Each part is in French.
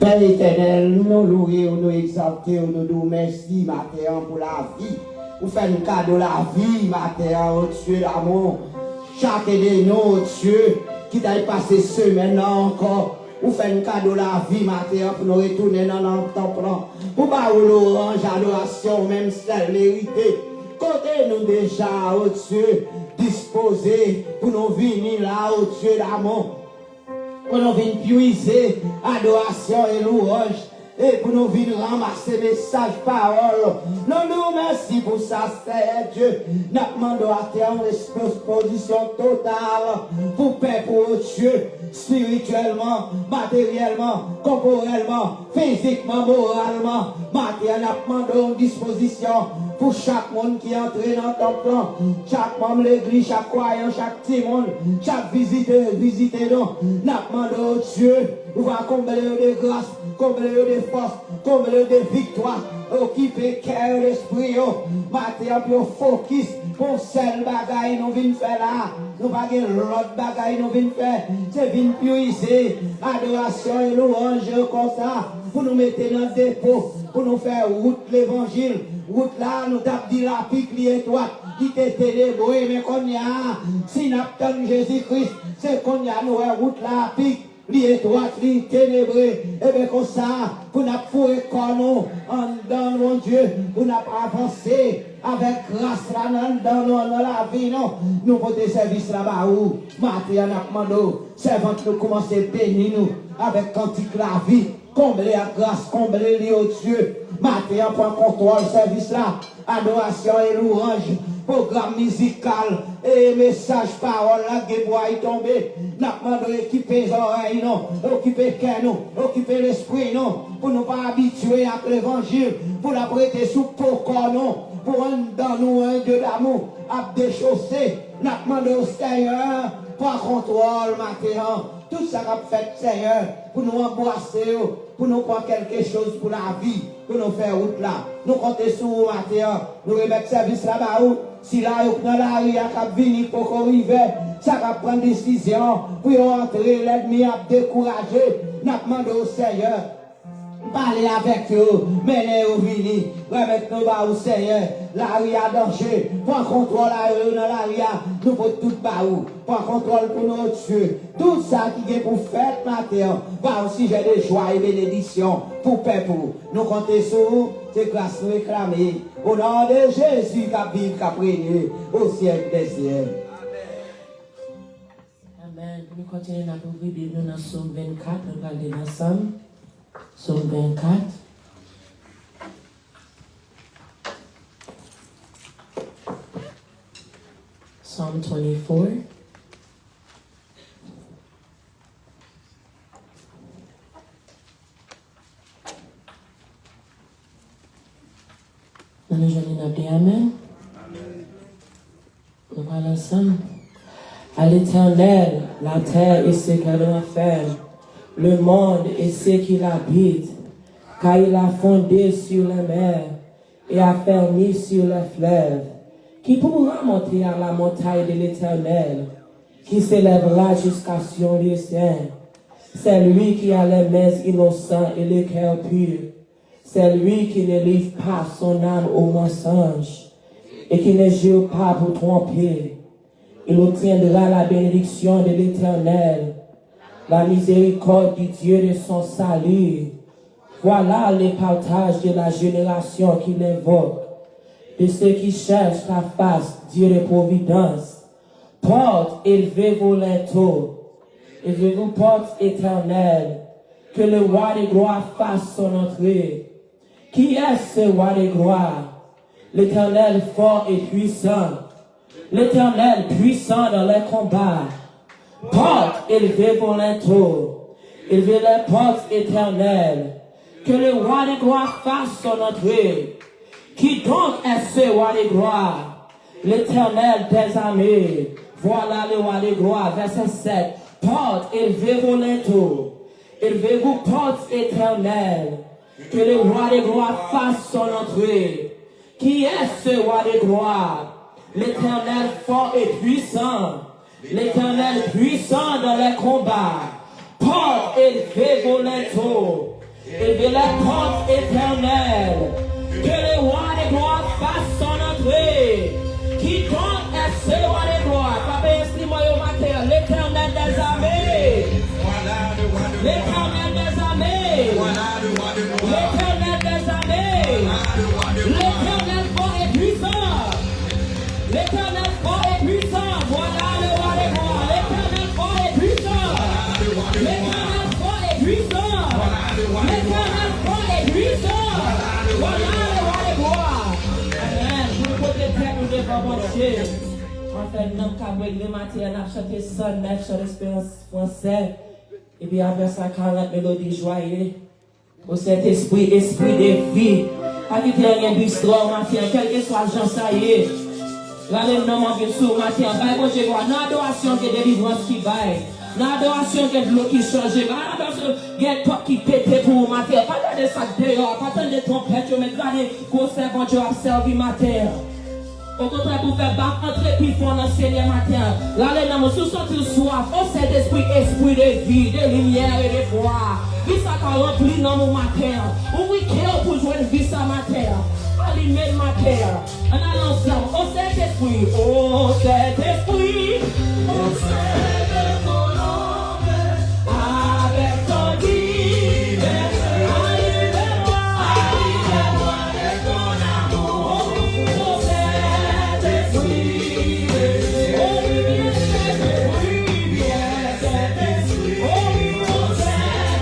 Père éternel, nous louons, nous exaltons, nous disons merci, matin, pour la vie. Vous faites un cadeau la vie, matin, oh Dieu, l'amour. Chacun de nous, oh Dieu, qui t'a passé semaine encore. Vous faites un cadeau la vie, matin, pour nous retourner dans notre temple. Pour pas l'orange, adoration, même celle méritée. Côté nous déjà, oh Dieu, disposés pour nous venir là, oh Dieu, l'amour. pour nous venir puiser adoration et louange. Et pour nous venir ramasser message, parole. Nous merci pour ça, Seigneur Dieu. Nous demandons à terre une exposition totale pour paix pour Dieu, spirituellement, matériellement, corporellement, physiquement, moralement. Maintenant, nous demandons une disposition pour chaque monde qui entre dans ton plan, chaque membre de l'église, chaque croyant, chaque petit monde, chaque visiteur, nous demandons Dieu, nous va combler de grâce, combler de force, combler de victoire, occuper cœur, l'esprit, matin pour focus, pour seul bagaille nous venons faire là, nous pas l'autre bagaille nous venons faire, c'est venir puiser, adoration et louange comme ça, pour nous mettre dans le dépôt, pour nous faire route l'évangile, route là, nous tapons dit la pique, l'étoile, qui t'est ténébreux, mais qu'on y a, si nous attendons Jésus-Christ, c'est qu'on y a, nous route là, pique, l'étoile, les ténébreux, et bien comme ça, pour nous fourrer comme nous, en dans mon Dieu, pour nous avancer avec grâce là, dans la vie, non, nous pour des services là-bas, où, matin, nous servant, nous commencer à bénir nous, avec cantique la vie, combler la grâce, combler les hauts Dieu, matin, pour contrôle, service là, adoration et louange, programme musical et message parole là qui doit y tomber. N'a pas de équiper les oreilles non, occuper le cœur non, occuper l'esprit non, pour ne pas habituer à l'évangile, pour la prêter sous pourquoi non, pour un dans nous un Dieu d'amour, à déchausser. N'a demandé au Seigneur, par contrôle matin, tout ça qu'a fait Seigneur, pour nous embrasser, pour nous prendre quelque chose pour la vie, pour nous faire route là. Nous comptons sur vous matin, nous remettre service là-bas où, si là, dans la rue, il y a venir pour qu'on arrive, ça va prendre décision, pour entrer, l'ennemi à décourager. Nous demandons au Seigneur, parler avec eux, mener au vini, remettre nous bas au Seigneur, la rue a danger, prends contrôle dans la rue, nous pour tout bas où, prends contrôle pour nos Dieu, tout ça qui est pour faire matin, va aussi j'ai des joie et bénédictions pour peuple, nous comptons sur vous, c'est grâce nous réclamer, au nom de Jésus qui vive, qui a régné au siècle des siècles. Amen. Nous continuons à ouvrir Bible dans Psaume 24, nous allons aller ensemble. Psaume 24. Psalm 24. Nous allons dire Amen. Nous allons ensemble. À l'Éternel, la terre et ce qu'elle renferme, le monde et ce qu'il habite, car il a fondé sur la mer et a fermé sur les fleuves. Qui pourra monter à la montagne de l'Éternel, qui s'élèvera jusqu'à Sion les saints? C'est lui qui a les mains innocentes et le cœur pur. C'est lui qui ne livre pas son âme au mensonge et qui ne jure pas pour tromper. Il obtiendra la bénédiction de l'Éternel, la miséricorde du Dieu de son salut. Voilà le partage de la génération qu'il invoque, de ceux qui cherchent ta face, Dieu de providence. Porte élevée vos linteaux, élevez-vous porte éternelle, que le roi de gloire fasse son entrée. Qui est ce roi de gloire? L'Éternel fort et puissant, l'Éternel puissant dans les combats. Porte élevez vos linteaux, élevez les portes éternelles, que le roi de gloire fasse son entrée. Qui donc est ce roi de gloire? L'Éternel des armées. Voilà le roi de gloire. Verset 7. Porte, élevez vos linteaux, élevez-vous portes éternelles, que le roi de gloire fasse son entrée. Qui est ce roi de gloire? L'Éternel fort et puissant, l'Éternel puissant dans les combats. Porte, élevez vos linteaux, élevez les portes éternelles, que le roi de gloire fasse son entrée. Qui donc est ce roi de gloire? Papa, estime-moi au matin, l'Éternel des armées. L'Éternel des armées. L'Éternel des armées. L'Éternel fort et puissant. L'Éternel fort et puissant. Voilà le roi de gloire. L'Éternel fort et puissant. puissant. L'éternel prend les puissants. Voilà le roi des gloires. Amen. Pour côté terre, nous devons marcher. En fait, nous avons le matin, on a chanté 109 sur l'espérance français. Et puis après ça, 40 mélodies joyeuses. Au Saint-Esprit, esprit de vie. Pas qu'il y ait rien d'histoire au matin, quel que soit le genre, ça y est. Là, le nom en vient sur le matin. Bah, bon, je vois, dans l'adoration, il y a des délivrances qui baillent. Dans l'adoration, il y a de l'eau qui change. Dans l'adoration, il y a toi qui pète pour le matin. Pas de ça dehors, pas de trompette, mais regardez, concert, bon Dieu, observe le matin. Au contraire, pour faire battre entrer puis fond dans le Seigneur matin. Là, les noms, sous sentir soif, au Saint-Esprit, esprit de vie, de lumière et de foi. Vie ça qu'a rempli dans mon matin. Ou oui, pour jouer une vie ça matin. Allumer le matin. En allant ensemble, au Saint-Esprit, au Saint-Esprit, au Saint-Esprit, avec ton divin, allume-moi avec ton amour. Au Saint-Esprit, au Saint-Esprit, au Saint-Esprit,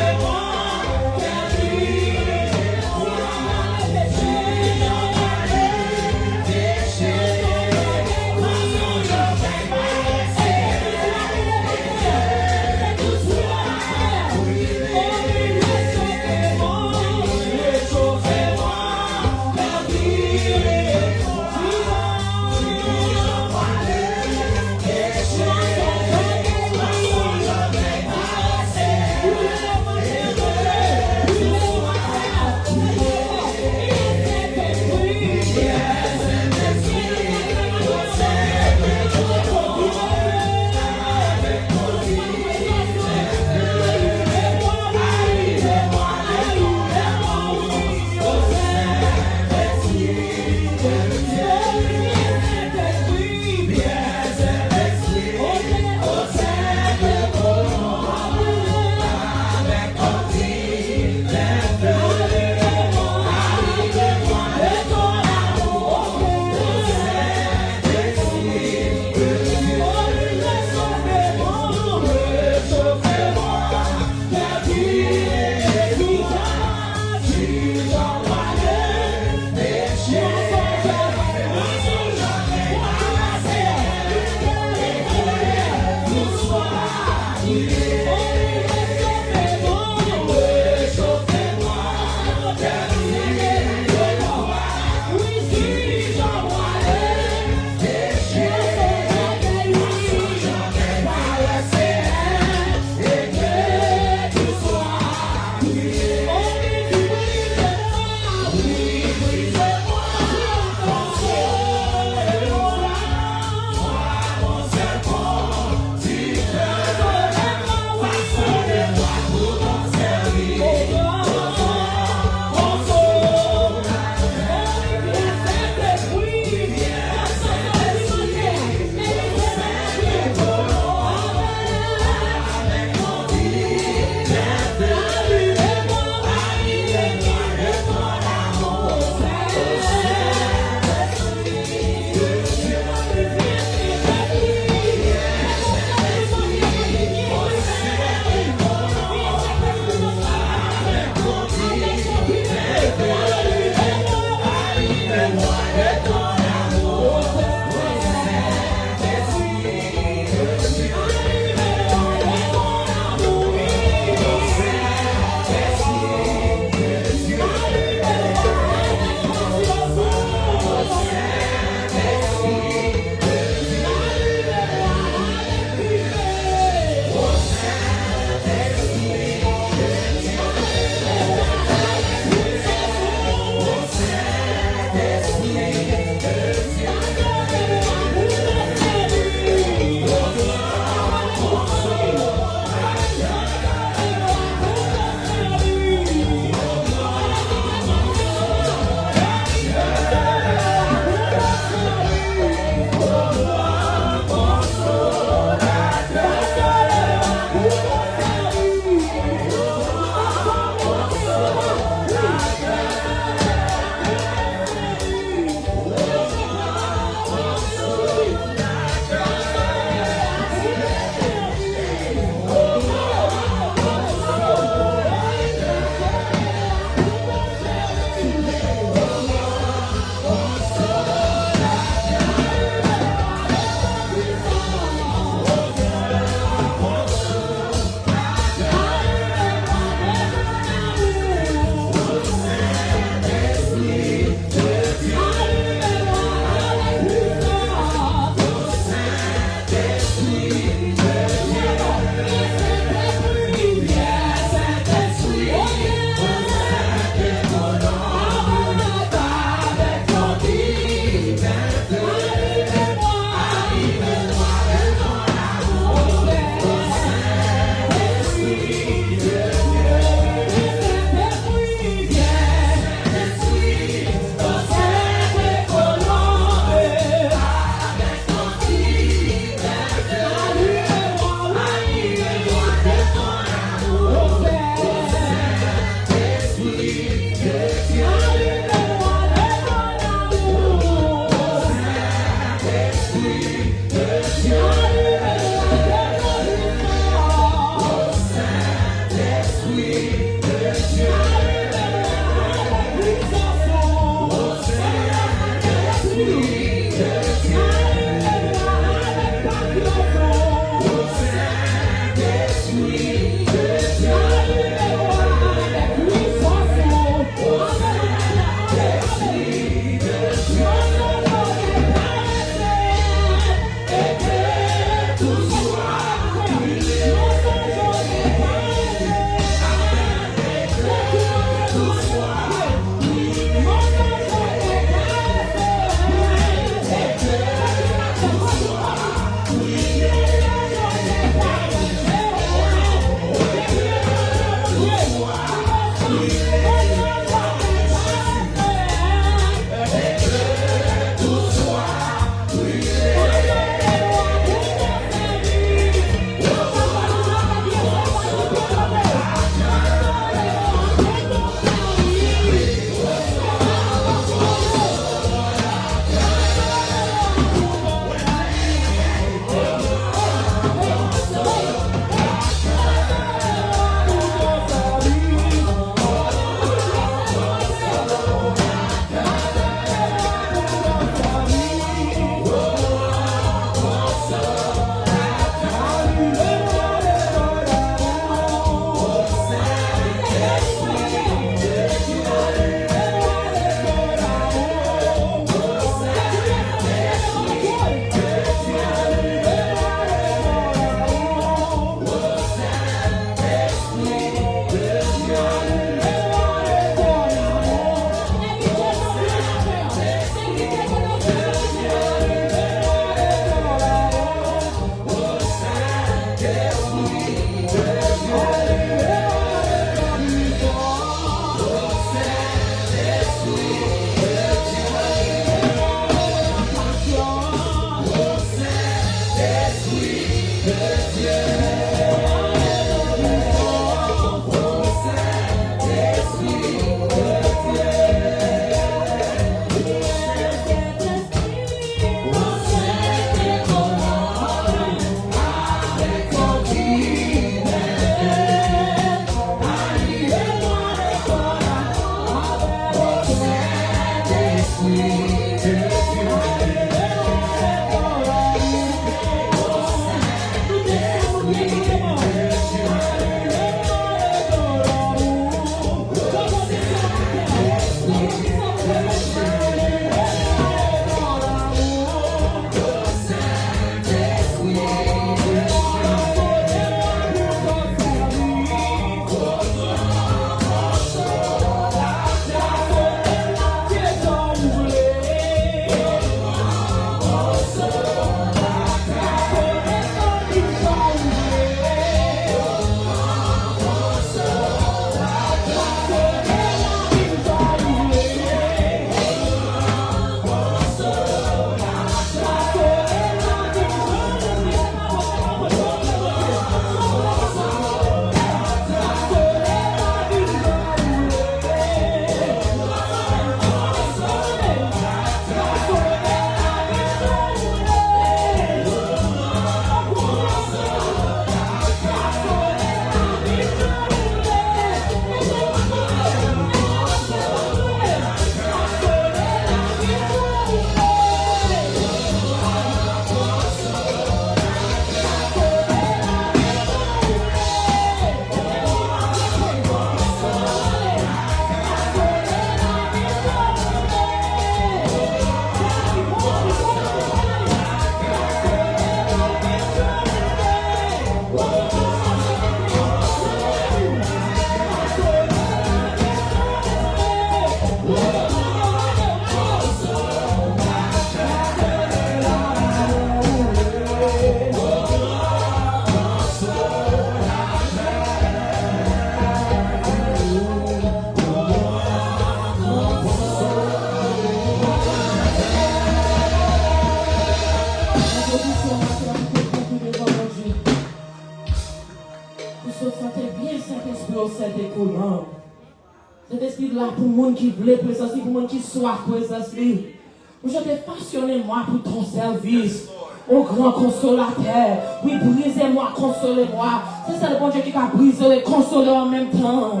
Cet esprit là pour le monde qui veut présence, pour le monde qui soit présence. Je t'ai passionné moi pour ton service. Au grand consolateur. Oui, brisez-moi, consolez-moi. C'est ça le bon Dieu qui a brisé et consolé en même temps.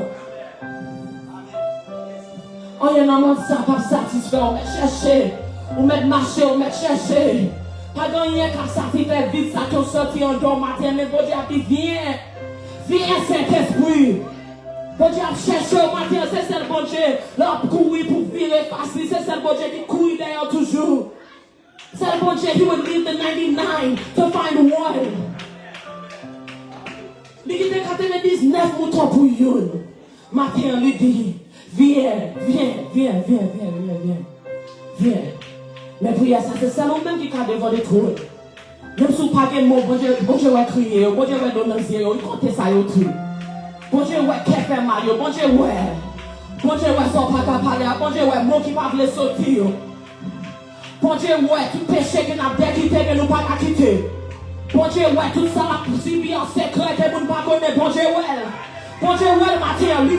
On y a un monde ça pas satisfait, on met chercher. On met marcher, on met chercher. Pas gagner car ça fait vite, ça te sorti en dehors matin, mais bon Dieu a dit viens. Viens Saint-Esprit. Bon Dieu a cherché au matin, c'est ça le bon Dieu. L'homme courir pour virer facile, c'est ça le bon Dieu qui couille d'ailleurs toujours. C'est le bon Dieu qui would leave the 99 to find one. Il dit que 99 moutons pour une. Matin, lui dit, viens. Mais prière, ça c'est ça nous-mêmes qui a devant les trônes. Même si vous n'avez pas de mots, bon Dieu va crier, bon Dieu va donner il compte ça et tout. Bon Dieu va faire mal, bon Dieu va sortir parler, bon Dieu va mot qui va vous sortir. Bon Dieu ouais, tout péché que nous avons déquitté, que nous ne pas quitter. Bon Dieu ouais, tout ça la poursuivi en secret, que nous ne pas connaître. Bon Dieu ouais. Bon Dieu ouais, matin, lui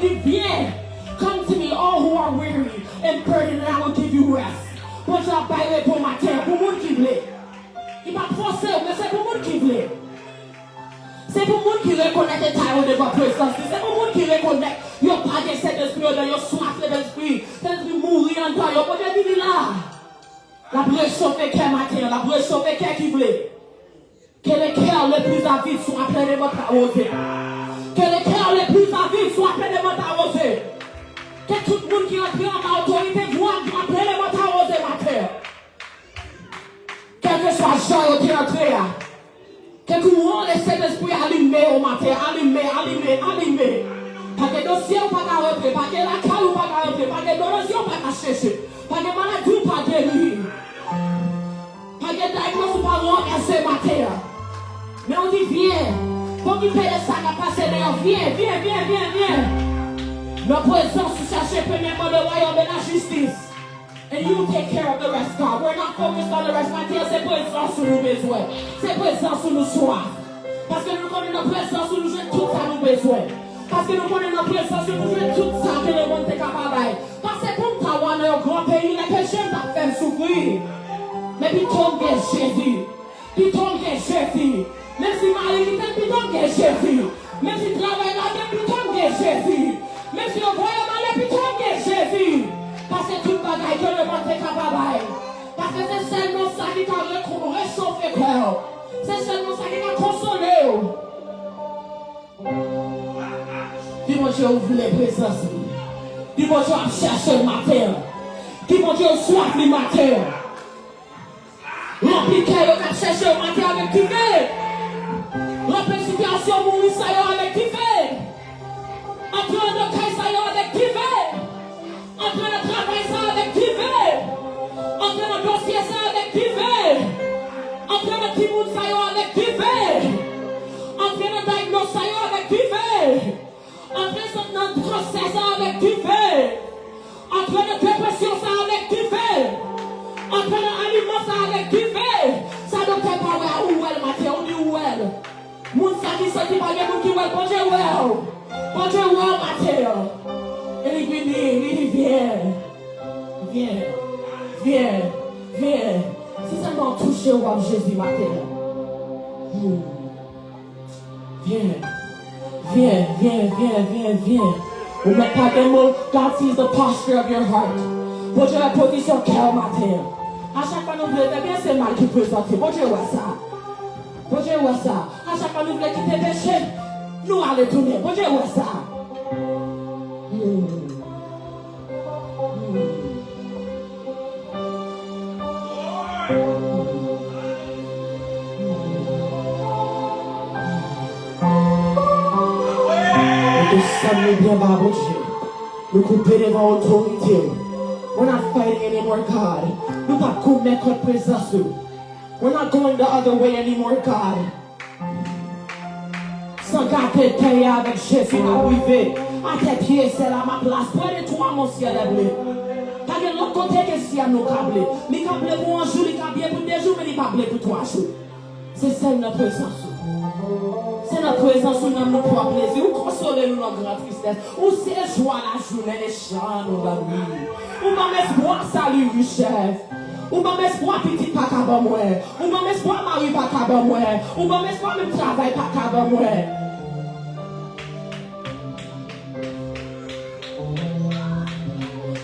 dit viens. Come to me all who are weary and burdened and I will give you rest. Bon Dieu a baillé pour matin, pour le monde qui veut. Il va forcer, mais c'est pour le monde qui veut. C'est pour le monde qui reconnaît les tailles de votre présence. C'est pour le monde qui reconnaît. Il n'y a pas de cet esprit, il y a soif de l'esprit. Cet esprit mourir en toi. Bon Dieu dit là. La brèche sauver quel matin, la brèche sauver quel qui voulait. Que les cœurs les plus avides soient pleins de votre arrosé. Que les cœurs les plus avides soient pleins de votre arrosé. Que tout le monde qui a pris en autorité voit plein de votre arrosé, ma terre. Quel que soit le jour qui est entré, que courant les Saint-Esprit allumé au matin, allumé. Pas que dossier ou pas qu'à rentrer, pas que la caille ou pas qu'à rentrer, pas que donation ou pas qu'à chercher, pas que maladie ou pas guérir. Pas de diagnostic ou pas renverser ma terre. Mais on dit viens. Pour qu'il paye ça qui a passé d'ailleurs, viens. Notre présence, nous cherchons premièrement le royaume et la justice. And you take care of the rest, God. We're not focused on the rest. Ma terre, c'est présence sur nos besoins. C'est présence sur nos soifs. Parce que nous connaissons notre présence où nous jouons tout ça nos besoins. Parce que nous connaissons notre présence où nous jouons tout ça que le monde est capable. Parce que pour Taïwan, un grand pays, les pécheurs t'ont fait souffrir. Mais puis ton gars Jésus. Même si Marie dit puis ton gars Jésus. Même si travaille là, puis ton gars Jésus. Même si on voit mal, puis ton gars Jésus. Parce que tout va bagaille que le monde est capable. Parce que c'est seulement ça qui t'a réchauffé le cœur. C'est seulement ça qui t'a consolé. Dis mon Dieu, ouvre les présences. Dis mon Dieu, cherche le matin. Dis mon Dieu, soif le matin. Remplis le cœur, cherche le matin avec qui fait. Remplis la situation, mourir ça avec qui fait. En train de cailler ça avec qui fait. En train de travailler ça avec qui fait. En train de dossier ça avec qui fait. En train de timoun ça avec qui fait. En train de diagnoser ça avec qui fait. En train de grossesse ça avec qui fait. En train de dépression ça avec qui fait. En train d'aliment ça avec qui fait. Ça ne fait pas où elle matin, on dit où elle. Moun sa qui sorti par les moun qui ouais, bon Dieu ouais. Bon Dieu ouais matin. Et il vient. Viens. Si seulement toucher au Jésus matin. Viens. Vous mettez pas de mots. God sees the posture of your heart. Bon Dieu la position cœur matin. À chaque fois nous voulons bien c'est mal qui peut sortir. Bon Dieu ouais ça. À chaque fois nous voulons quitter péché. Nous allons tourner. Bon Dieu ouais ça. Nous sommes bien bas, bon Dieu. Nous couper devant l'autorité. We're not fighting anymore, God. Nous pas commettre notre présence. We're not going the other way anymore, God. Sans garder payer avec Jésus, n'a privé. À tes pieds, c'est là ma place. Prenez-toi, mon ciel est bleu. T'as de l'autre côté que si à nous câblé. Les câblés pour un jour, les câblés pour 2 jours, mais les câblés pour 3 jours. C'est ça notre présence. C'est notre présence où nous nous prend plaisir, où consoler nous notre grande tristesse, où c'est joie la journée, les chants nous va nuit. Où m'en espoir salut chef. Où m'en espoir petit pas qu'à moi. Où m'en espoir mari pas qu'à moi. Où m'en espoir même travail pas qu'à moi.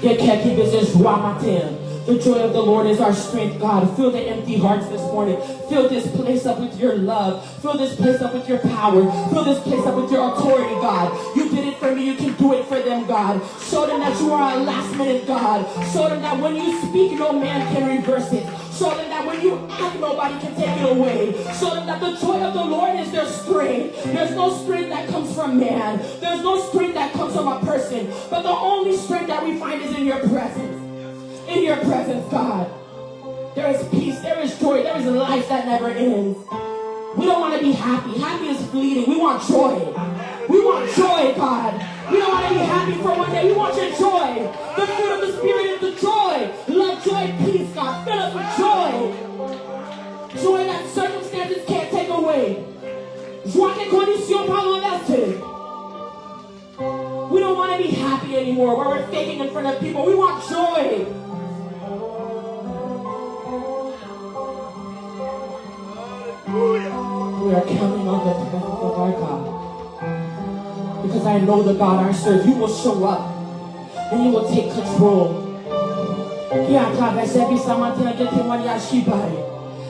Quelqu'un qui veut se joie matin. The joy of the Lord is our strength, God. Fill the empty hearts this morning. Fill this place up with your love. Fill this place up with your power. Fill this place up with your authority, God. You did it for me, you can do it for them, God. Show them that you are a last minute God. Show them that when you speak, no man can reverse it. Show them that when you act, nobody can take it away. Show them that the joy of the Lord is their strength. There's no strength that comes from man. There's no strength that comes from a person. But the only strength that we find is in your presence. In your presence, God. There is peace, there is joy, there is life that never ends. We don't want to be happy. Happy is fleeting. We want joy. We want joy, God. We don't want to be happy for one day. We want your joy. The fruit of the Spirit is the joy. Love, joy, peace, God. Fill us with joy. Joy that circumstances can't take away. Joie que conditions pas renversées. We don't want to be happy anymore where we're faking in front of people. We want joy. We are counting on the presence of our God. Because I know the God I serve. You will show up. And you will take control. Qui a traversé ce matin avec témoignage qui parle.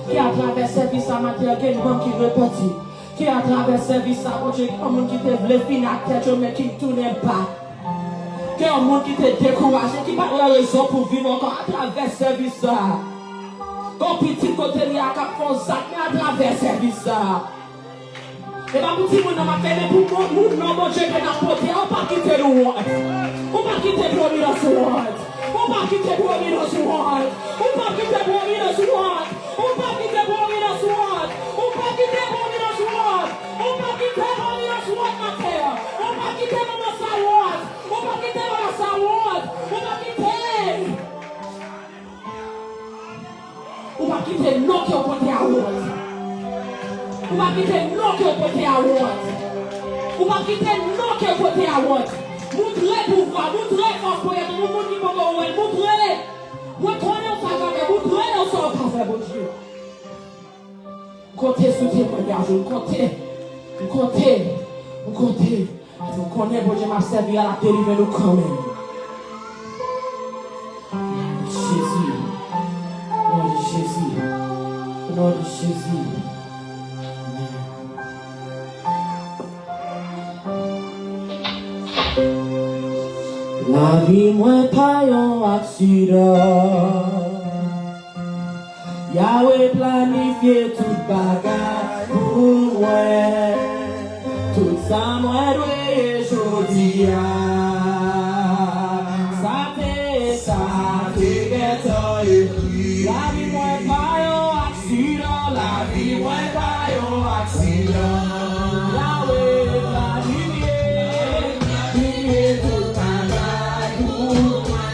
Qui a traversé ce matin avec une banque qui repartit. Qui a traversé ce matin avec un monde qui te voulait finir à tête mais qui ne tourne pas. Qui a un monde qui te découragé, qui n'a pas la raison pour vivre encore à travers ce service. Ton petit côté il y a qu'à faire ça, mais à travers service. Et pas pour tout le monde m'a fait, mais pour nous, non, mon Dieu, qui n'a pas porté, on va quitter le monde. On va quitter Providence World. On va quitter Providence World. On va quitter Providence World. On va quitter Providence World. On va quitter Providence World. On va quitter Providence World, ma terre. On va quitter Mama World. On va quitter Mama World. On va quitter. On va quitter non qui ont porté à World. On va quitter non qui ont porté à World. On va quitter non qui ont porté à World. Montrez pouvoir, montrez force pour être le monde qui peut vous montrer. Montrez ça quand même, montrez nous ça pas faire bon Dieu. Comptez sur témoignage, comptez. Vous connaissez bon Dieu m'a servi à la délivrer nous quand même. Jésus. Au nom de Jésus. Au nom de Jésus. La vie moins pas un accident. Yahweh planifié tout bagage pour moi. Tout ça moi dois aujourd'hui. Ça fait temps et puis. La vie moins pas un accident. La vie moins pas un accident. Yahweh planifié tout bagage pour moi.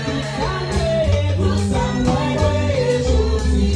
Tout ça moi dois aujourd'hui.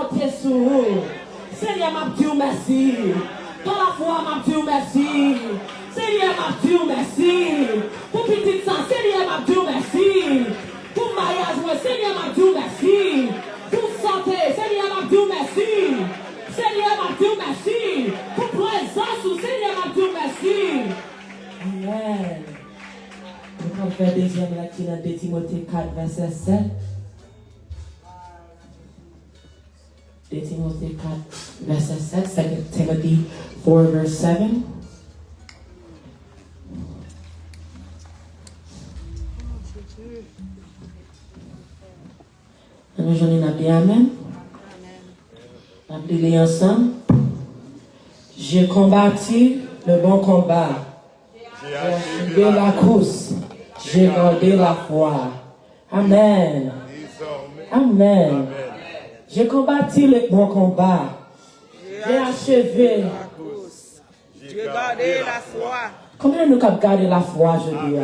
compter sur vous. Seigneur, m'a dit merci. Dans la foi, m'a dit merci. Seigneur, m'a dit merci. Pour petite sang, Seigneur, m'a dit merci. Pour mariage, moi, Seigneur, m'a dit merci. Pour santé, Seigneur, m'a dit merci. Seigneur, m'a dit merci. Pour présence, Seigneur, m'a dit merci. Amen. Nous allons faire deuxième lecture dans 2 Timothée 4, verset 7. 2 Timothée 4, verset 7. 2 Timothy 4, verse 7. Nous j'en ai bien, amen. On va lire ensemble. J'ai combattu le bon combat. J'ai achevé la course. J'ai gardé la foi. Amen. Amen. J'ai combattu le bon combat. J'ai achevé la course. J'ai gardé la foi. Combien nous avons gardé la foi, je dis?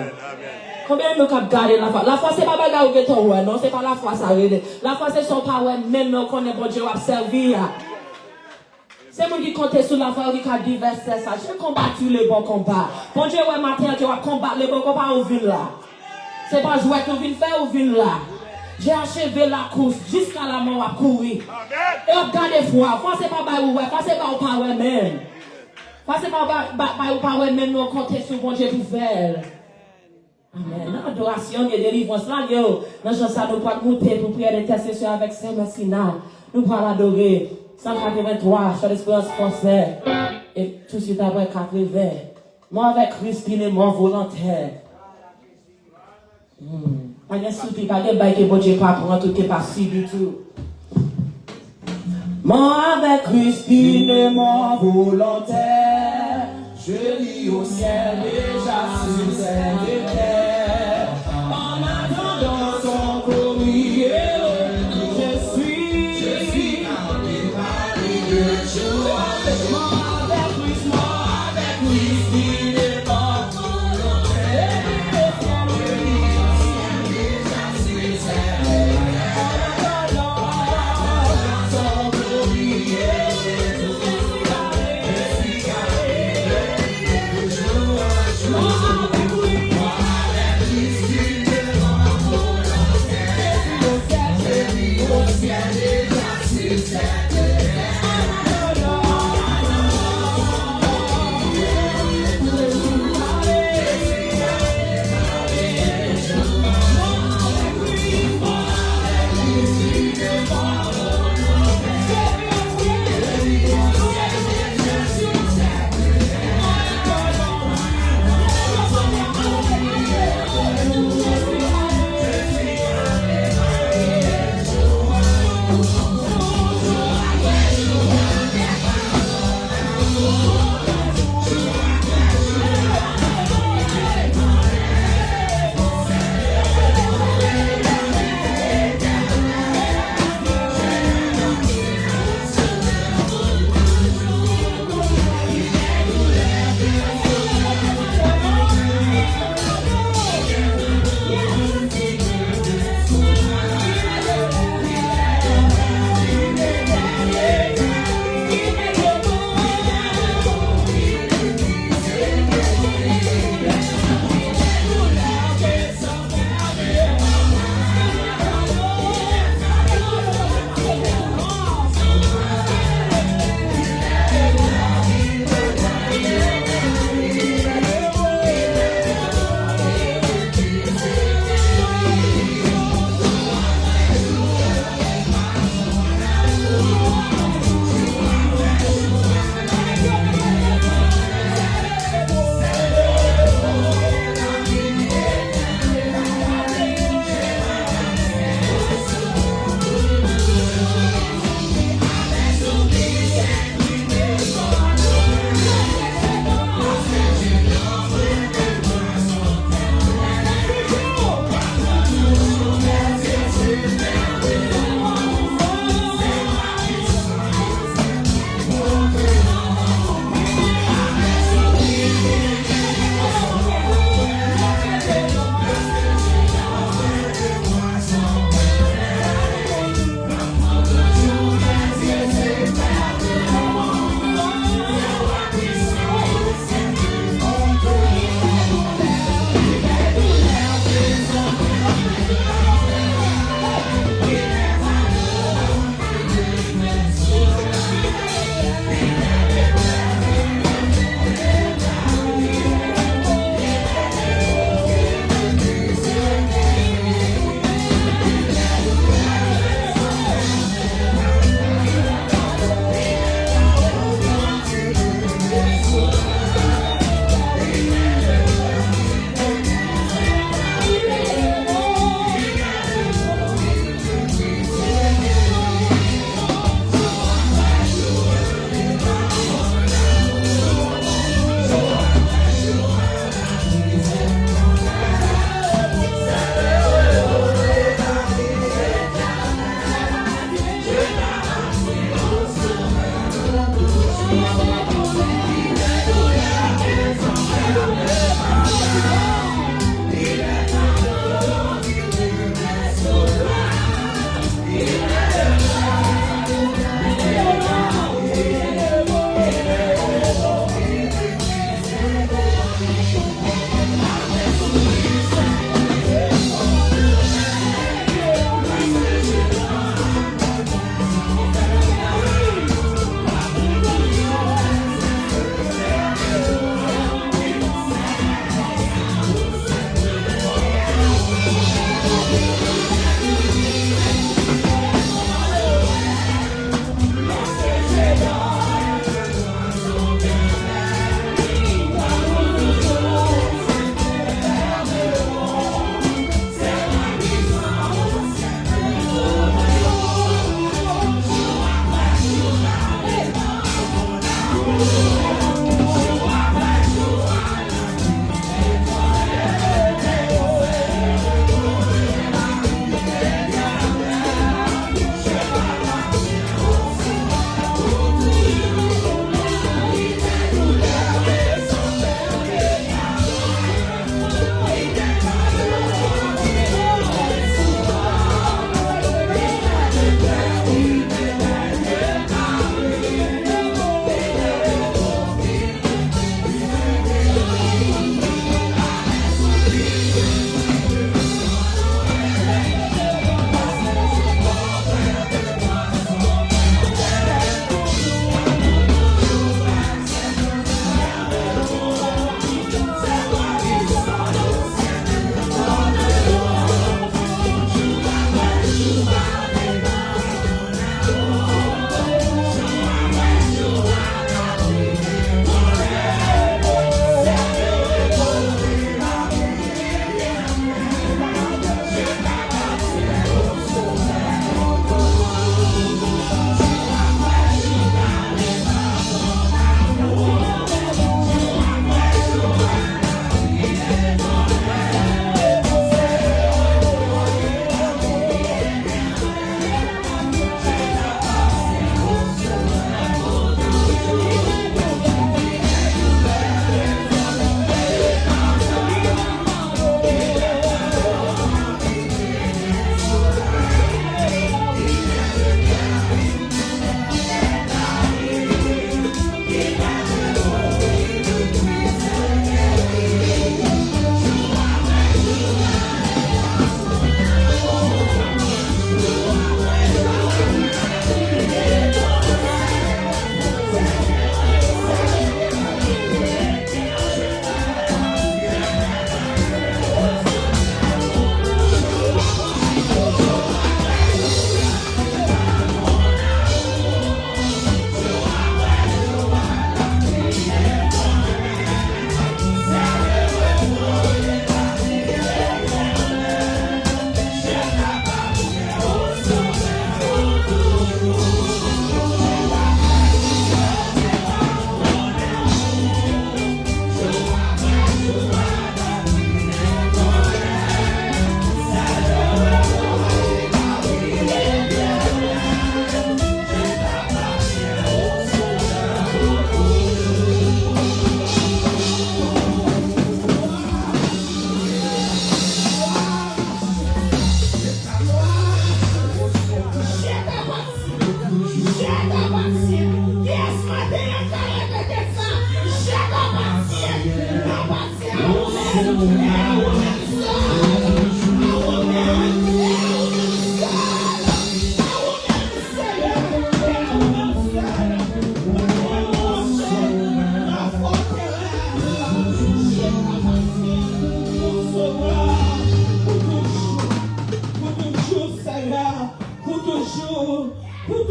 Combien nous avons gardé la foi? La foi, c'est pas bagarre ou ton ouais, non, c'est pas la foi, ça veut dire. La foi, c'est son power, même nous connaissons bon Dieu à servir. C'est moi qui compte sur la foi, qui a diversé ça. J'ai combattu le bon combat. Bon Dieu, ouais, matin, tu vas combattre le bon combat au vin là. C'est pas jouer que vous venez faire au vin là. J'ai achevé la course jusqu'à la mort à courir. Et regardez foi. Foi, c'est pas bagarre ou ouais, foi, c'est pas au power même. Foi, c'est pas bagarre ou power même, nous comptons sur bon Dieu pour faire. Amen. Dans l'adoration, il y a délivrance là, yo. Dans ce sens, nous pouvons monter pour prier d'intercession avec Saint-Messina. Nous pouvons l'adorer. 183, sur l'espérance française. Et tout de suite après 80. Moi avec Christine et moi volontaire. Pas de souci, pas de bail que bon Dieu pas prendre tout qui est pas si du tout. Moi avec Christine et moi volontaire. Je lis au ciel déjà sur cette terre. En attendant son courrier, je suis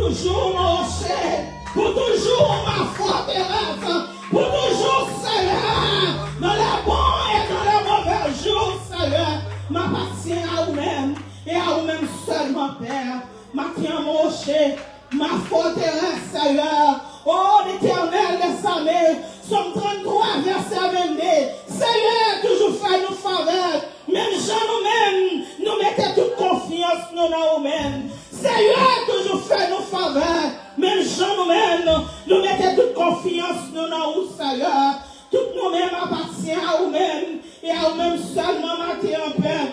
toujours mon rocher, pour toujours ma forteresse, pour toujours, Seigneur, dans les bons et dans les mauvais jours, Seigneur, m'appartient à vous-même et à vous-même seulement, Père. M'attient mon rocher, ma forteresse, Seigneur. Oh, l'Éternel des armées, Somme 33, verset 22. Seigneur, toujours fait nous faveur. Même gens nous-mêmes, nous mettons toute confiance nous dans nous-mêmes. Seigneur, toujours fait nous faveur. Même gens nous-mêmes, nous mettons toute confiance nous dans nous, Seigneur. Tout nous-mêmes appartient à nous-mêmes et à nous-mêmes seulement matin en paix.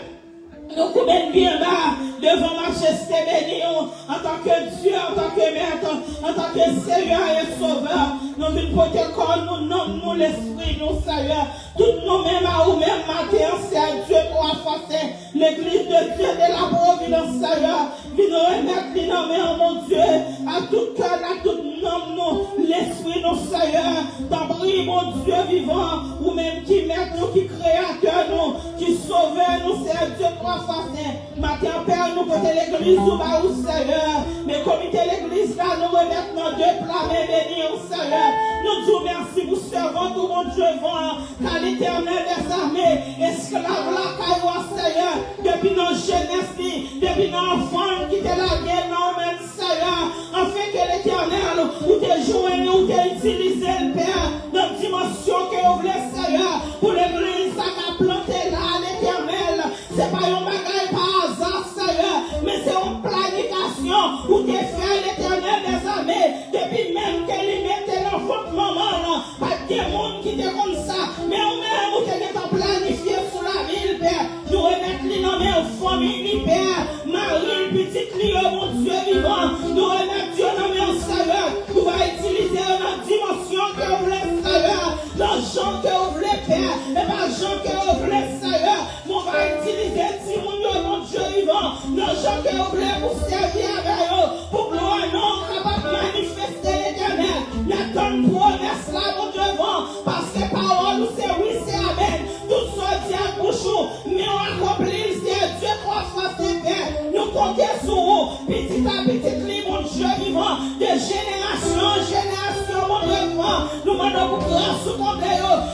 Nous combien bien bas devant majesté béni en tant que Dieu, en tant que Maître, en tant que Seigneur et Sauveur. Nous venons porter corps, nous nommons l'Esprit, nous Seigneur. Toutes nous-mêmes à nous-mêmes matin, c'est Dieu pour affacer l'Église de Dieu de la providence, Seigneur. Nous remettre les noms, mon Dieu, à tout cœur, à tout nom, nous, l'Esprit, nous Seigneur. T'en prie, mon Dieu vivant, ou même qui met nous, qui créateur, nous, qui sauveur, nous, c'est Dieu pour affacer. Matin, Père, nous porter l'Église au bas, Seigneur. Mais comité l'Église, là, nous remettre nos deux plats, mais bénis, Seigneur. Nous disons merci pour servant tout mon Dieu vent, car l'Éternel des armées, esclave la cailloua, Seigneur, depuis nos jeunesse, depuis nos enfants qui étaient la guerre, non, même Seigneur, afin que l'Éternel, ou te joindre, ou te utiliser, le Père, dans la dimension que vous voulez, Seigneur, pour l'Église, ça qu'a planté là, l'Éternel, c'est pas un bagage par hasard, Seigneur, mais c'est une planification, où te fait l'Éternel des armées, depuis même qu'elle y mettait l'enfant de maman, pas de monde qui était comme ça, mais au même où tu es planifié sur la ville, Père, nous remettre les noms en famille, Père, Marie, petite Lio, mon Dieu vivant, nous remettre Dieu nommé en Seigneur, nous va utiliser une dimension que vous voulez, Seigneur, l'argent que vous voulez, Père, et l'argent que vous voulez, Seigneur, nous va utiliser mon Dieu vivant, l'argent que vous voulez pour servir avec eux, pour gloire, non, capable de manifester l'Éternel, la donne promesse là, mon Dieu vivant, parce que parole, c'est oui, c'est amen, tout ça dit à bouchon, mais on accomplit, c'est Dieu pour faire Père, nous comptons sur vous, petit à petit, mon Dieu vivant, de génération en génération, mon Dieu vivant, nous demandons pour grâce au compte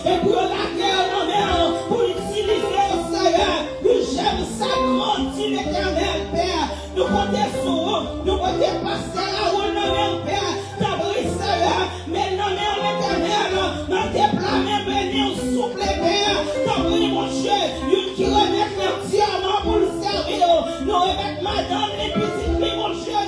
et pour la guerre en mer, pour utiliser au Seigneur, nous j'aime ça, grandit l'Éternel, Père, nous comptons sur vous, nous comptons passer là où nous sommes, Père, d'abri Seigneur, mais non, mais l'Éternel, dans tes plans, mais bénis, souple, Père, d'abri mon Dieu, une qui remet l'entièrement pour le servir, nous remettre madame les petites filles, mon Dieu,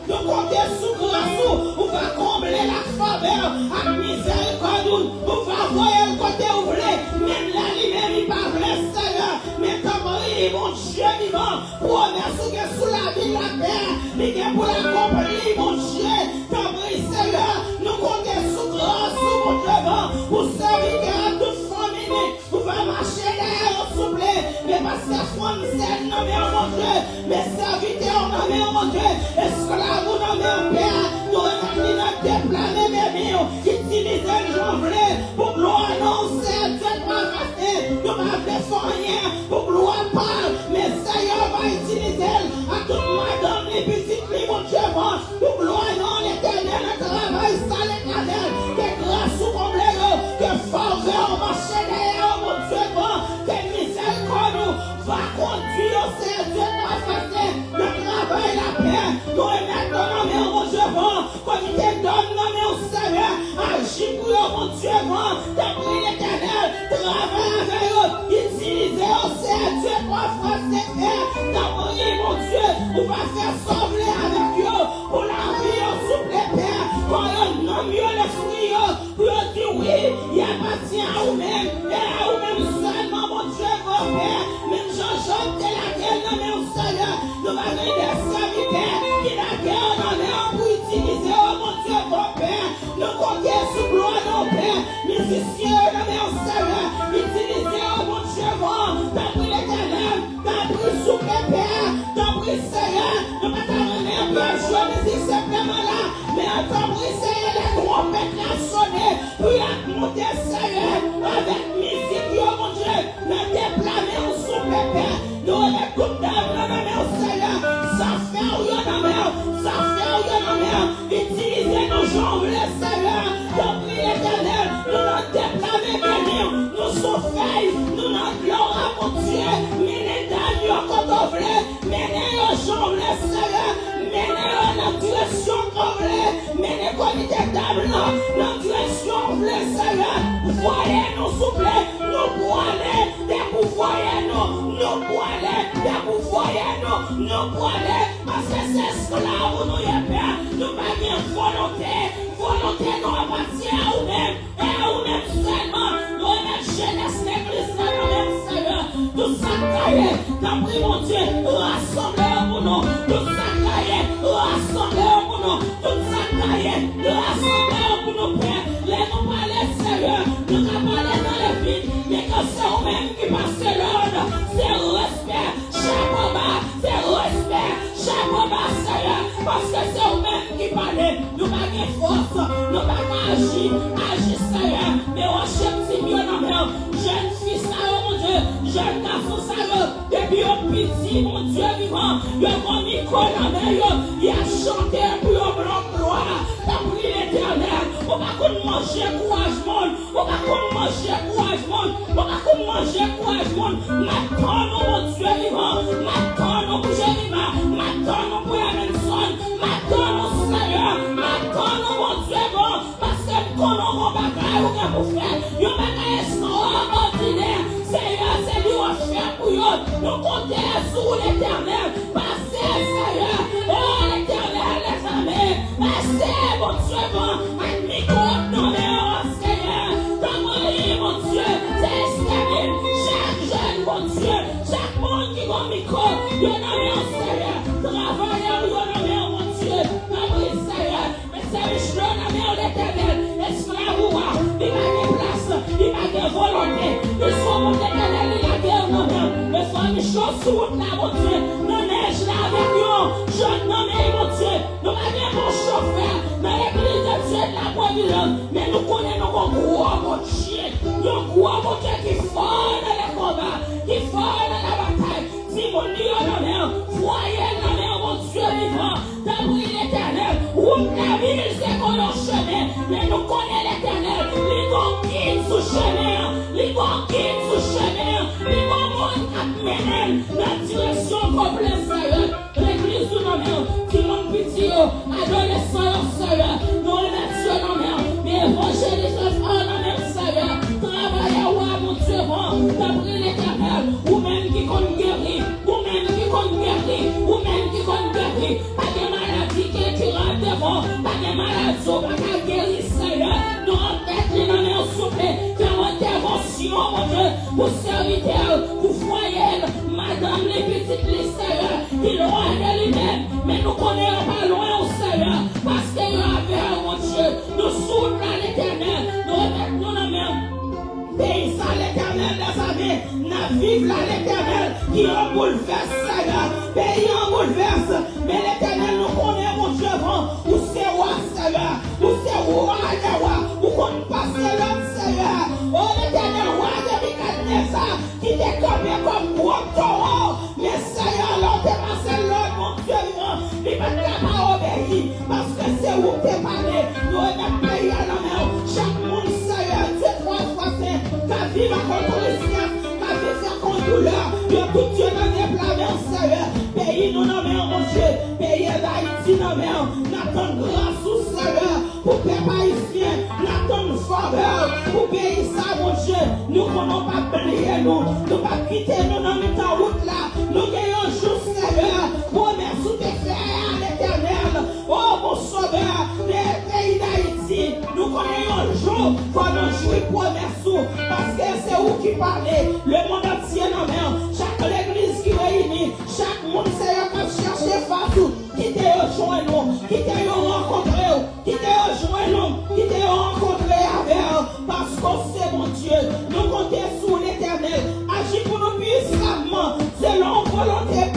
nous comptons sous grâce, on va combler la faveur, à miséricorde, on va voir le côté ouvré, même la lumière, il parle, Seigneur, mais d'abri, mon Dieu vivant, promesse que sous la vie de la paix, il est pour l'accomplir, mon Dieu, d'abri, Seigneur, nous comptons sous grâce, mon devant, pour servir à toute famille, on va marcher derrière, souple, mais parce que français, non, mais mon Dieu, mes serviteurs, non, mais mon Dieu, esclaves, non, mais mon Père, nous remettons notre déplané, mes miens, utiliser le janvier, pour gloire annoncer, Dieu m'a fait, nous m'a fait rien, pour gloire parle, mais Seigneur va utiliser à toute madame, les petites filles, mon Dieu, pour gloire non, l'Éternel, le travail, ça, l'Éternel, que grâce ou comblé, que faveur, marcher derrière, mon Dieu, que miséricorde, va conduire, c'est Dieu m'a fait, le travail, la paix, nous remettons dans mes rejetements, comme il te donne dans mes Seigneur, agis pour eux, mon Dieu, t'appris l'Éternel, travaille avec eux, utilisez eux, c'est Dieu m'a fait, t'appris, mon Dieu, on va faire sauver avec eux, pour la vie, souple, Père, quand eux n'ont mieux l'esprit, pour eux dire oui, il appartient à vous-même, et à vous-même seulement, mon Dieu, mon Père, même Jean-Jacques, de la guerre, non, mais au Seigneur, nous allons des serviteurs, qui la guerre, non, mais pour utiliser, oh mon Dieu, mon Père, nous comptons sous gloire, non, Père, musiciens, non, mais au Seigneur, utilisez, oh mon Dieu, t'as pris l'Éternel, t'as pris souple, Père, t'as pris Seigneur, nous ne pouvons pas bien jouer musique simplement là, mais t'as pris Seigneur, les trompettes la sonné, puis la monter Seigneur, avec musique, oh mon Dieu, le déplacer au souple, Père, nous les coups d'âme, non, mais au Seigneur, ça fait rien, non, mais ça fait rien, non, mais comme le Seigneur, menez-le dans la direction comme le, menez le comité table dans la direction comme le Seigneur. Voyez-nous, s'il vous plaît, nous boiler, dès que vous voyez-nous, nous boiler, dès que vous voyez-nous, nous boiler, parce que c'est esclave où nous y est peur, nous pas bien volonté nous appartient à nous-mêmes, et à nous-mêmes seulement, nous-mêmes jeunesse, l'église, nous-mêmes Seigneur, tout ça caillé, t'as pris mon Dieu, rassemblez pour nous, tout ça caillé, rassemblez pour nous, tout ça caillé, rassemblez pour nous, Père, laissez-nous parler sérieux, nous pas parler dans les vides, mais que c'est nous-mêmes qui passent l'ordre, c'est respect, chapeau bas, c'est respect, chapeau bas Seigneur, parce que c'est nous-mêmes qui parlent, nous pas de force, nous pas agir Seigneur, mais on cherche si mieux dans la jeune fille Seigneur, mon Dieu, jeune garçon Seigneur, depuis un petit, mon Dieu vivant, il a mis dans la il a chanté pour le blanc gloire, t'as pris l'éternel, on va qu'on manger couragement, on va qu'on manger couragement, on va qu'on manger couragement, maintenant mon Dieu vivant, maintenant pour Jérémie, maintenant pour Emerson, maintenant Seigneur, maintenant mon Dieu bon, parce que nous connaissons pas bagaille pour faire, il y a un bagaille extraordinaire, Seigneur, c'est lui qui fait pour nous, nous comptons sur l'éternel, passez Seigneur, oh l'éternel les amis, passez mon Dieu bon, un micro nommé au Seigneur, dans mon lit mon Dieu, c'est escalier, chaque jeune mon Dieu, chaque monde qui va micro, il y en a mis au Seigneur, travailleur, il y en a mis mon Dieu, dans mon Seigneur, mais c'est riche, il y en a mis l'éternel, esclave ou pas, il va de place, il va de volonté, il soit mon éternel, il a de non, mais soit une chose sur route là, mon Dieu, non neige là avec nous, je nomme mon Dieu, nous pas bien bon chauffeur, dans l'église de Dieu de la Providence, mais nous connaissons qu'on croit mon Dieu, nous croit mon Dieu qui fort dans les combats, qui fort dans la bataille, si mon Dieu non, voyez non, mon Dieu vivant, d'abri l'éternel, route la ville, c'est qu'on a chemin, mais nous connaissons l'éternel, les gars qui sous chemin, les gars qui sous chemin, les gars monde qui mènent dans la direction complète, l'église du nom, qui l'ont pitié, adolescents, Seigneur, nous remercions nos mères, mais évangélistes, nos mères, Seigneur, travaillez, mon Dieu, bon, d'après l'éternel, ou même qui compte guérir, ou même qui compte guérir, ou même qui compte guérir, pas de maladie qui rentre devant, pas de maladie, pas de guérir, Seigneur, nous empêchons nos mères, souple, faire intervention, mon Dieu, pour serviteur, pour foyer, madame, les petites listes, Seigneur, qui loin de lui-même, mais nous connaissons pas loin au Seigneur, parce qu'il y avait mon Dieu, nous soufflons à l'éternel, nous remettons nos mains, pays à l'éternel des années, nous vivons à l'éternel, qui en bouleverse, Seigneur, pays en bouleverse, mais l'éternel nous connaît, mon Dieu, où c'est roi, Seigneur, où c'est roi, où qu'on passe l'homme, Seigneur, oh l'éternel roi de Nebuchadnezzar, qui t'est campé comme gros taureau, mais Seigneur, l'homme t'est passé l'homme, mon Dieu, il ne t'a pas obéi, parce que c'est où t'es parlé, nous on pays à la main, chaque monde, Seigneur, Dieu trois saint, ta vie va contre les siens, ta vie va contre douleur, Dieu tout Dieu dans les plans, Seigneur, pays nous nommons, mon Dieu, pays d'Haïti nommons, n'attend grâce au Seigneur, pour peuple haïtien, n'attend faveur, pour pays ça, mon Dieu, nous ne pouvons pas plier, nous pas quitter nous dans notre route là, nous gagnons jour, Seigneur, pour merci de faire à l'éternel, oh mon sauveur, les pays d'Haïti, nous connaissons le jour, pour nous jouer pour merci, parce que c'est où qui parlait, le monde entier non mais, chaque l'église qui réunit, chaque monde, Seigneur, qui cherche partout, qui te rejoint nous, qui te rencontré, qui te rejoint nous, qui te rencontré avec, parce que c'est mon Dieu, nous comptons sur l'éternel, agis pour nous puissamment, selon volonté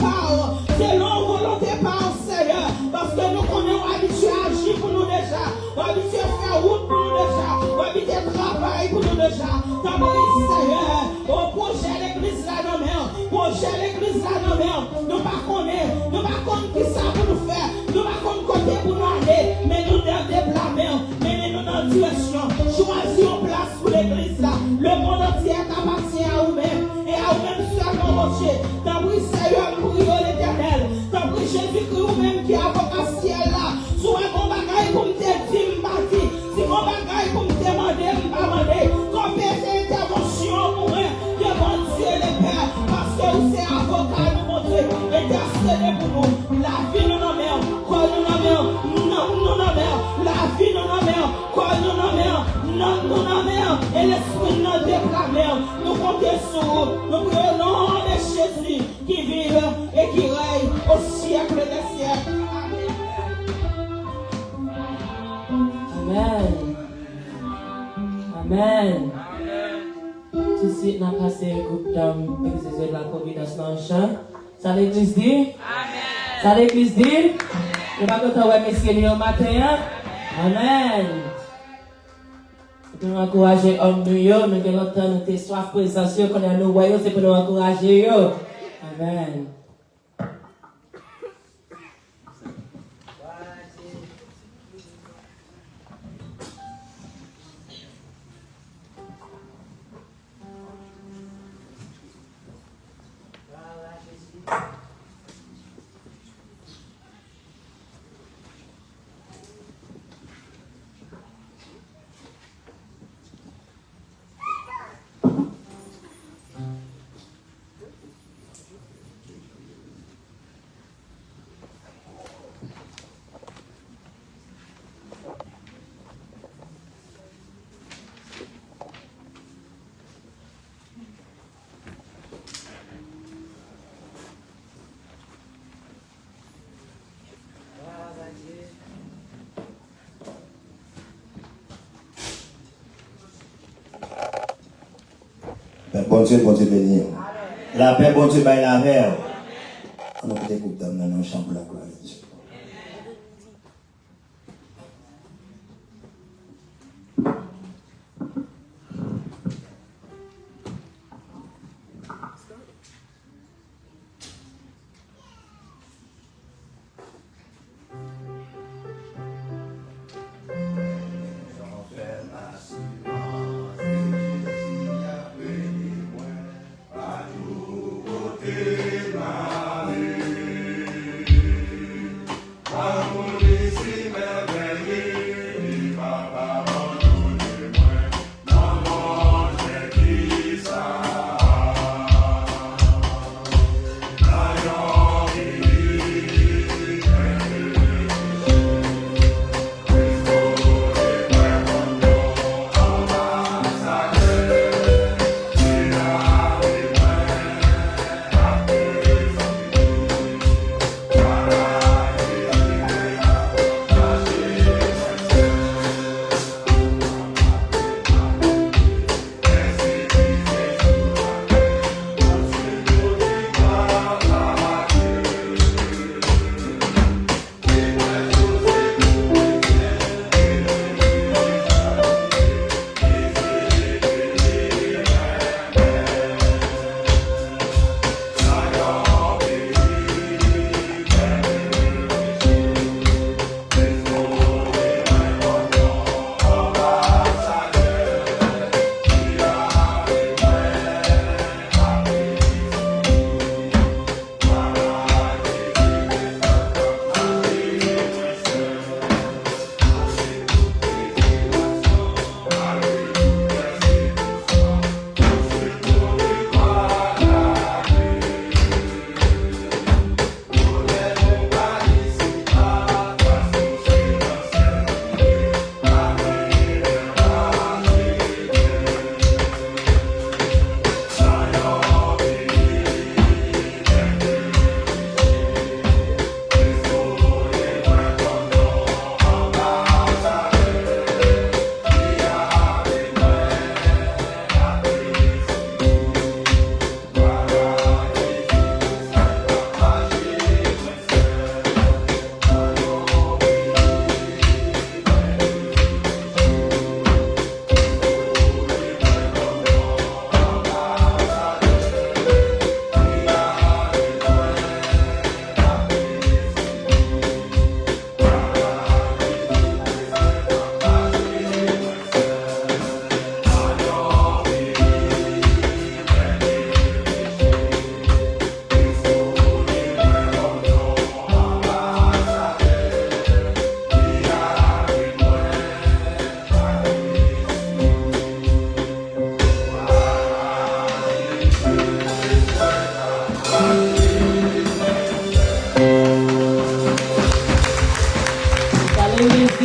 par Seigneur, parce que nous connaissons habitués à agir pour nous déjà, habitués à faire route pour nous déjà, habitués à travailler pour nous déjà, d'abord Seigneur, au projet l'église là non mais, projet l'église là non mais, nous pas connaître qui ça pour nous faire, nous pas connaître côté pour nous aller, mais nous devons déplacer, menez-nous dans la direction, choisissons place pour l'église là, le monde entier appartient à vous-même, et à vous-même seulement mon Dieu, d'abord Seigneur, prions l'éternel, d'abord nous. La vie nous nommons, quoi nous nommons, non nous nommons. La vie nous nommons, quoi nous nommons, non nous nommons. Et l'esprit nous déclamons. Nous comptons sur, nous prions au nom de Jésus qui vive et qui règne au siècle des siècles. Amen. Amen. Tout de suite, nous avons passé un groupe d'hommes exercer la providence dans le champ. Ça l'église dit? Amen. Ça l'église dit? Nous allons voir messieurs au matin. Amen. Nous encourager l'homme nous, nous avons longtemps nous avons soif présence, qu'on a nous voyons, c'est pour nous encourager. Amen. Bon Dieu béni. La paix, bon Dieu, baille la paix. On a peut-être dans nos chambres la gloire de Dieu.